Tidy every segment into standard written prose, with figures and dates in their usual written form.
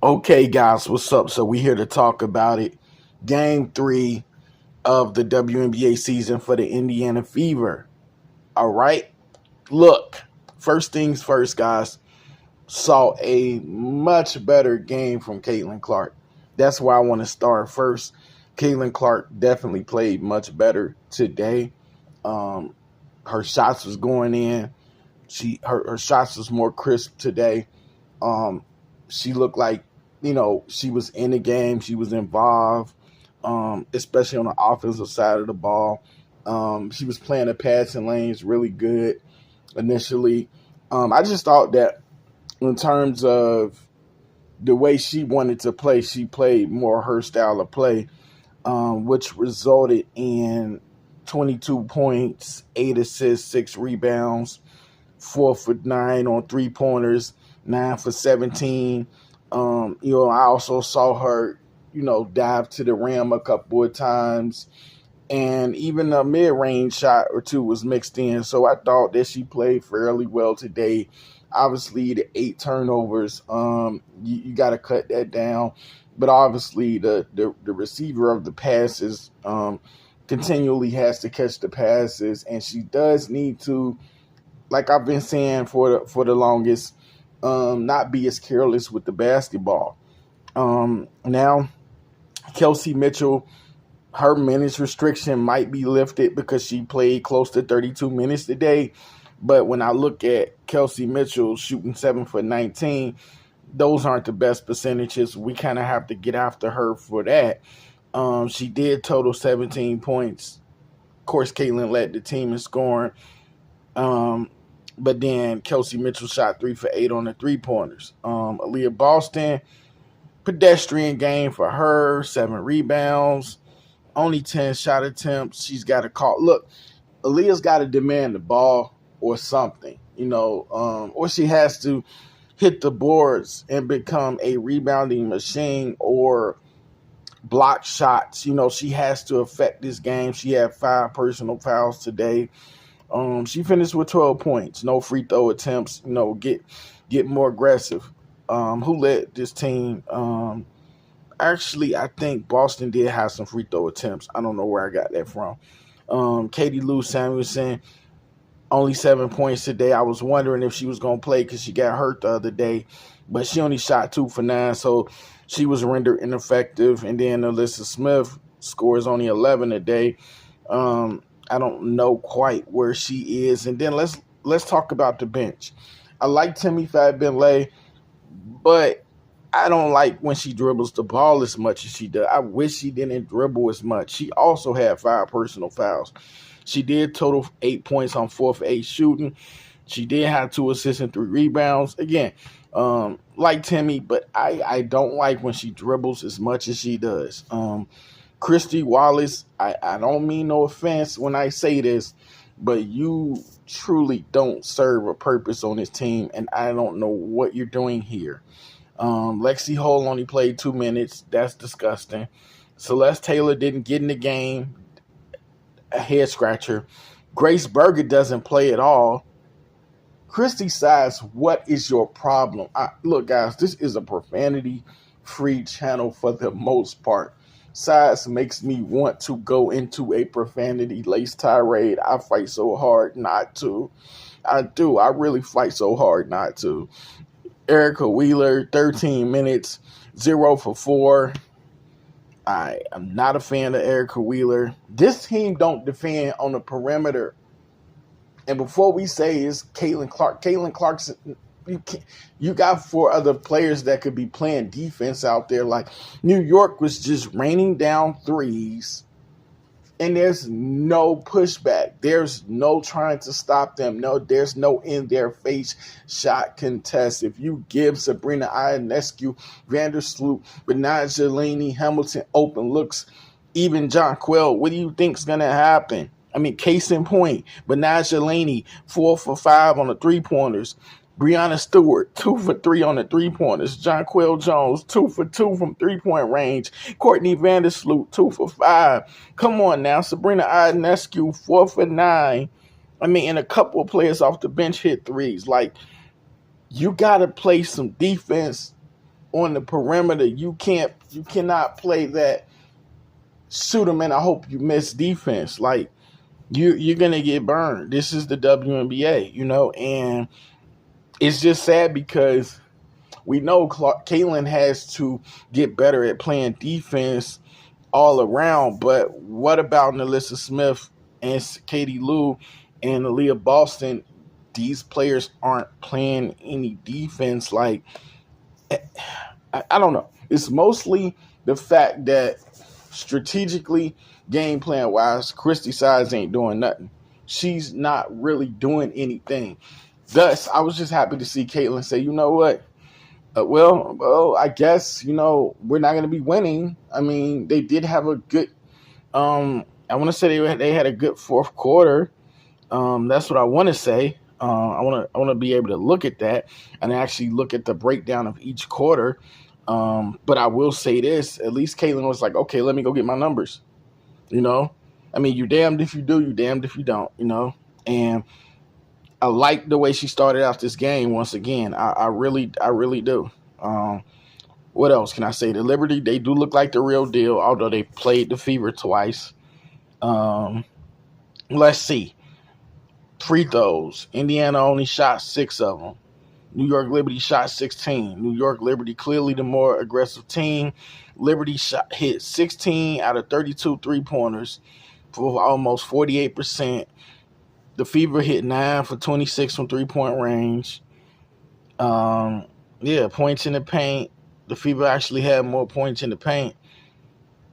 Okay, guys, what's up? So we here to talk about it. Game 3 of the WNBA season for the Indiana Fever. All right. Look, first things first, guys. Saw a much better game from Caitlin Clark. That's why I want to start first. Caitlin Clark definitely played much better today. Um, her shots was going in. Her shots was more crisp today. Um, she looked like, she was in the game. She was involved, especially on the offensive side of the ball. She was playing the passing lanes really good initially. I just thought that in terms of the way she wanted to play, she played more her style of play, which resulted in 22 points, 8 assists, 6 rebounds, 4 for 9 on 3-pointers, 9 for 17. I also saw her, dive to the rim a couple of times. And even a mid-range shot or two was mixed in. So I thought that she played fairly well today. Obviously, the 8 turnovers, you got to cut that down. But obviously, the receiver of the passes continually has to catch the passes. And she does need to, like I've been saying for the longest, not be as careless with the basketball. Now, Kelsey Mitchell, her minutes restriction might be lifted because she played close to 32 minutes today. But when I look at Kelsey Mitchell shooting 7 for 19, those aren't the best percentages. We kind of have to get after her for that. She did total 17 points. Of course, Caitlin led the team in scoring. But then Kelsey Mitchell shot 3 for 8 on the 3-pointers. Aaliyah Boston, pedestrian game for her, 7 rebounds, only 10 shot attempts. She's got to call. Look, Aaliyah's got to demand the ball or something, or she has to hit the boards and become a rebounding machine or block shots. She has to affect this game. She had 5 personal fouls today. She finished with 12 points, no free throw attempts. Get more aggressive. Who led this team? Actually, I think Boston did have some free throw attempts. I don't know where I got that from. Katie Lou Samuelson, only 7 points today. I was wondering if she was going to play because she got hurt the other day, but she only shot 2 for 9, so she was rendered ineffective. And then Alyssa Smith scores only 11 today. I don't know quite where she is. And then let's talk about the bench. I like Timmy Fabinlay, but I don't like when she dribbles the ball as much as she does. I wish she didn't dribble as much. She also had 5 personal fouls. She did total 8 points on 4 for 8 shooting. She did have 2 assists and 3 rebounds. Again, like Timmy, but I don't like when she dribbles as much as she does. Christy Wallace, I don't mean no offense when I say this, but you truly don't serve a purpose on this team, and I don't know what you're doing here. Lexi Hole only played 2 minutes. That's disgusting. Celeste Taylor didn't get in the game. A head scratcher. Grace Berger doesn't play at all. Christy Sides, what is your problem? Look, guys, this is a profanity-free channel for the most part. Sides makes me want to go into a profanity-laced tirade. I fight so hard not to. I do. I really fight so hard not to. Erica Wheeler, 13 minutes, 0 for 4. I am not a fan of Erica Wheeler. This team don't defend on the perimeter. And before we say it's Caitlin Clark's, you got 4 other players that could be playing defense out there. Like New York was just raining down threes, and there's no pushback. There's no trying to stop them. No, there's no in their face shot contest. If you give Sabrina Ionescu, Vandersloot, Bernard Jelani, Hamilton open looks, even John Quill, what do you think's gonna happen? I mean, case in point, Bernard Jelani, 4 for 5 on the 3-pointers. Brianna Stewart, 2 for 3 on the 3-pointers. Jonquel Jones, 2 for 2 from 3-point range. Courtney Vandersloot, 2 for 5. Come on now. Sabrina Ionescu, 4 for 9. I mean, and a couple of players off the bench hit threes. Like, you got to play some defense on the perimeter, you cannot play that shoot them and I hope you miss defense. Like you're gonna get burned. This is the WNBA, and it's just sad because we know Caitlin has to get better at playing defense all around. But what about Nalissa Smith and Katie Lou and Aaliyah Boston? These players aren't playing any defense. Like, I don't know. It's mostly the fact that strategically, game plan wise, Christy Sides ain't doing nothing. She's not really doing anything. Thus, I was just happy to see Caitlin say, you know what? Well, I guess, we're not going to be winning. I mean, they did have a good, I want to say they had a good fourth quarter. That's what I want to say. I want to be able to look at that and actually look at the breakdown of each quarter. But I will say this, at least Caitlin was like, okay, let me go get my numbers. I mean, you're damned if you do, you're damned if you don't, and I like the way she started out this game once again. I really do. What else can I say? The Liberty, they do look like the real deal, although they played the Fever twice. Let's see. Free throws. Indiana only shot 6 of them. New York Liberty shot 16. New York Liberty clearly the more aggressive team. Liberty hit 16 out of 32 three-pointers for almost 48%. The Fever hit 9 for 26 from three-point range. Points in the paint. The Fever actually had more points in the paint,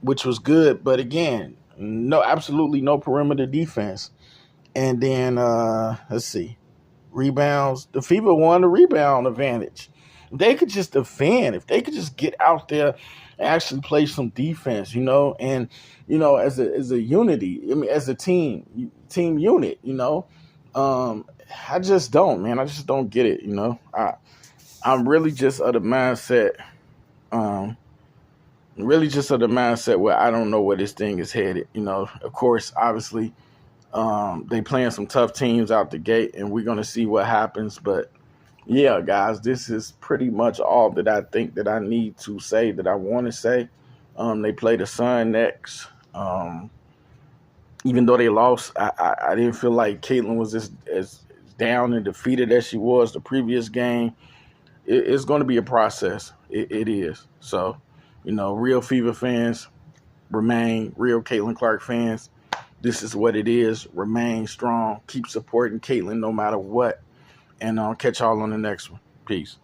which was good. But again, absolutely no perimeter defense. And then, let's see, rebounds. The Fever won the rebound advantage. If they could just defend, if they could just get out there and actually play some defense, and, as a unity, I mean, as a team unit, I just don't, man. I just don't get it, I'm really just of the mindset, where I don't know where this thing is headed, Of course, obviously, they playing some tough teams out the gate, and we're going to see what happens. But, yeah, guys, this is pretty much all that I think that I need to say, that I want to say. They play the Sun next. Even though they lost, I didn't feel like Caitlin was as down and defeated as she was the previous game. It's going to be a process. It is. So, real Fever fans remain, real Caitlin Clark fans, this is what it is. Remain strong. Keep supporting Caitlin no matter what. And I'll catch y'all on the next one. Peace.